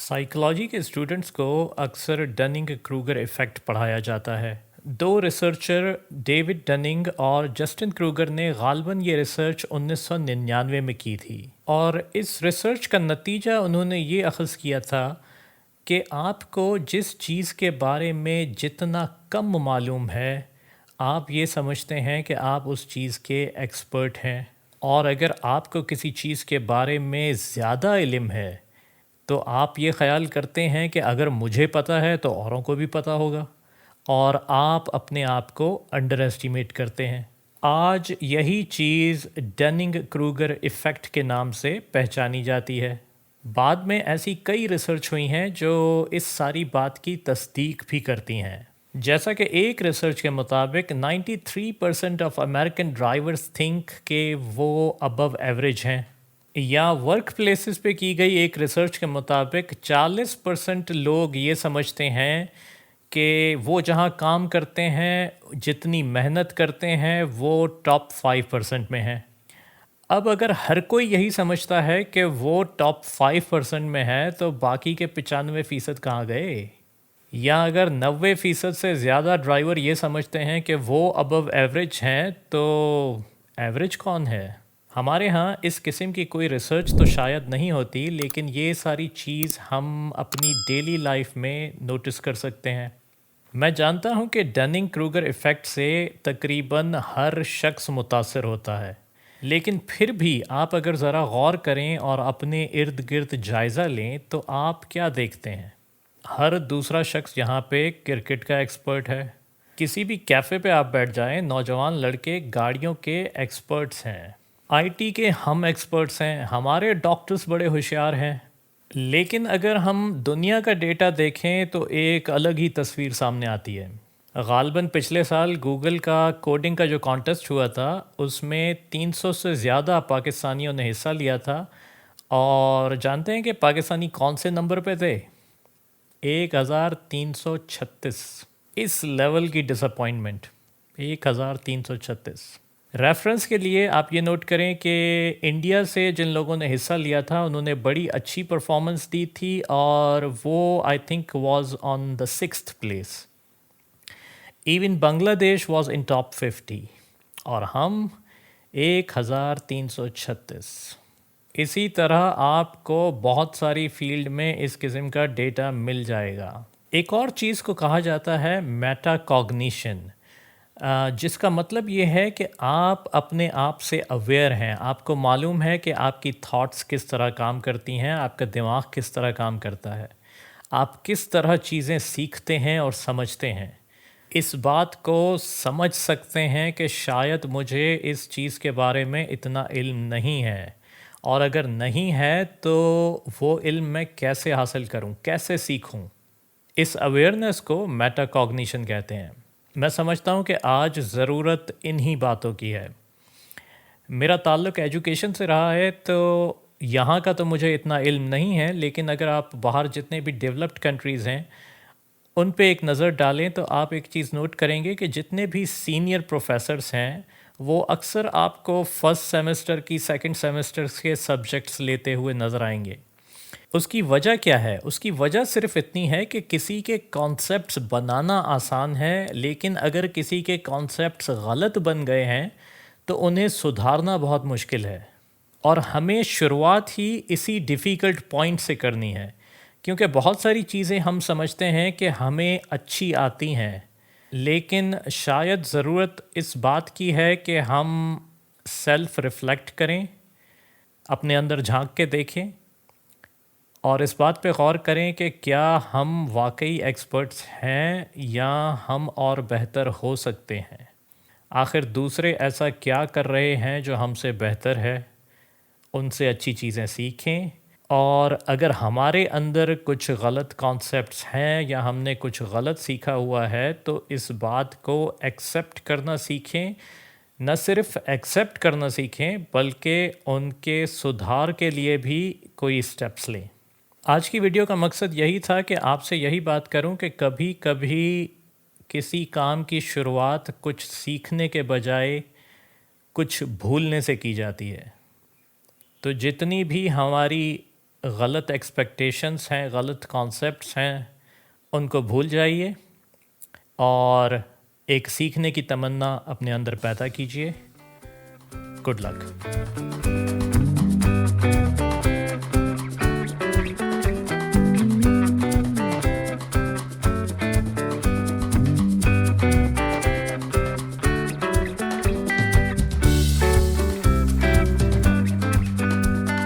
Psychology के students को अक्सर डनिंग क्रूगर इफ़ेक्ट पढ़ाया जाता है। दो रिसर्चर डेविड डनिंग और जस्टिन क्रूगर ने गालबन ये रिसर्च 1999 में की थी और इस रिसर्च का नतीजा उन्होंने ये अखज़ किया था कि आपको जिस चीज़ के बारे में जितना कम मालूम है आप ये समझते हैं कि आप उस चीज़ के एक्सपर्ट हैं, और अगर आपको किसी चीज़ के बारे में ज़्यादा इल्म है तो आप ये ख़्याल करते हैं कि अगर मुझे पता है तो औरों को भी पता होगा, और आप अपने आप को अंडर एस्टिमेट करते हैं। आज यही चीज़ डनिंग क्रूगर इफ़ेक्ट के नाम से पहचानी जाती है। बाद में ऐसी कई रिसर्च हुई हैं जो इस सारी बात की तस्दीक भी करती हैं। जैसा कि एक रिसर्च के मुताबिक 93% ऑफ अमेरिकन ड्राइवर्स थिंक कि वो अबव एवरेज हैं, या वर्क प्लेसेस पे की गई एक रिसर्च के मुताबिक 40% लोग ये समझते हैं कि वो जहाँ काम करते हैं जितनी मेहनत करते हैं वो टॉप 5% में हैं। अब अगर हर कोई यही समझता है कि वो टॉप 5% में है तो बाकी के 95% कहाँ गए? या अगर 90% से ज़्यादा ड्राइवर ये समझते हैं कि वो अबव एवरेज हैं तो एवरेज कौन है? हमारे यहाँ इस किस्म की कोई रिसर्च तो शायद नहीं होती, लेकिन ये सारी चीज़ हम अपनी डेली लाइफ में नोटिस कर सकते हैं। मैं जानता हूँ कि डनिंग क्रूगर इफ़ेक्ट से तकरीबन हर शख्स मुतासर होता है, लेकिन फिर भी आप अगर ज़रा गौर करें और अपने इर्द गिर्द जायज़ा लें तो आप क्या देखते हैं? हर दूसरा शख्स यहाँ पे क्रिकेट का एक्सपर्ट है। किसी भी कैफ़े पे आप बैठ जाएं, नौजवान लड़के गाड़ियों के एक्सपर्ट्स हैं, आईटी के हम एक्सपर्ट्स हैं, हमारे डॉक्टर्स बड़े होशियार हैं। लेकिन अगर हम दुनिया का डेटा देखें तो एक अलग ही तस्वीर सामने आती है। गालबन पिछले साल गूगल का कोडिंग का जो कॉन्टेस्ट हुआ था उसमें 300 से ज़्यादा पाकिस्तानियों ने हिस्सा लिया था, और जानते हैं कि पाकिस्तानी कौन से नंबर पे थे? 1336। इस लेवल की डिसअपॉइंटमेंट, 1336। रेफरेंस के लिए आप ये नोट करें कि इंडिया से जिन लोगों ने हिस्सा लिया था उन्होंने बड़ी अच्छी परफॉर्मेंस दी थी और वो I think was on the 6th place. Even Bangladesh was in top 50 और हम 1336। इसी तरह आपको बहुत सारी फील्ड में इस किस्म का डेटा मिल जाएगा। एक और चीज़ को कहा जाता है मेटाकॉग्निशन, जिसका मतलब ये है कि आप अपने आप से अवेयर हैं, आपको मालूम है कि आपकी थॉट्स किस तरह काम करती हैं, आपका दिमाग किस तरह काम करता है, आप किस तरह चीज़ें सीखते हैं और समझते हैं। इस बात को समझ सकते हैं कि शायद मुझे इस चीज़ के बारे में इतना इल्म नहीं है, और अगर नहीं है तो वो इल्म मैं कैसे हासिल करूं, कैसे सीखूं। इस अवेयरनेस को मेटाकॉग्निशन कहते हैं। मैं समझता हूँ कि आज ज़रूरत इन्हीं बातों की है। मेरा ताल्लुक़ एजुकेशन से रहा है तो यहाँ का तो मुझे इतना इल्म नहीं है, लेकिन अगर आप बाहर जितने भी डेवलप्ड कंट्रीज़ हैं उन पे एक नज़र डालें तो आप एक चीज़ नोट करेंगे कि जितने भी सीनियर प्रोफेसर्स हैं वो अक्सर आपको फर्स्ट सेमेस्टर की सेकंड सेमेस्टर के सब्जेक्ट्स लेते हुए नज़र आएंगे। उसकी वजह क्या है? उसकी वजह सिर्फ इतनी है कि किसी के कॉन्सेप्ट्स बनाना आसान है, लेकिन अगर किसी के कॉन्सेप्ट्स गलत बन गए हैं तो उन्हें सुधारना बहुत मुश्किल है, और हमें शुरुआत ही इसी डिफ़िकल्ट पॉइंट से करनी है, क्योंकि बहुत सारी चीज़ें हम समझते हैं कि हमें अच्छी आती हैं, लेकिन शायद ज़रूरत इस बात की है कि हम सेल्फ़ रिफ़्लेक्ट करें, अपने अंदर झांक के देखें और इस बात पे गौर करें कि क्या हम वाकई एक्सपर्ट्स हैं या हम और बेहतर हो सकते हैं। आखिर दूसरे ऐसा क्या कर रहे हैं जो हमसे बेहतर है, उनसे अच्छी चीज़ें सीखें, और अगर हमारे अंदर कुछ गलत कॉन्सेप्ट्स हैं या हमने कुछ गलत सीखा हुआ है तो इस बात को एक्सेप्ट करना सीखें। न सिर्फ एक्सेप्ट करना सीखें बल्कि उनके सुधार के लिए भी कोई स्टेप्स लें। आज की वीडियो का मकसद यही था कि आपसे यही बात करूं कि कभी कभी किसी काम की शुरुआत कुछ सीखने के बजाय कुछ भूलने से की जाती है। तो जितनी भी हमारी غلط ایکسپیکٹیشنس ہیں، غلط کانسیپٹس ہیں، ان کو بھول جائیے اور ایک سیکھنے کی تمنا اپنے اندر پیدا کیجیے۔ Good luck.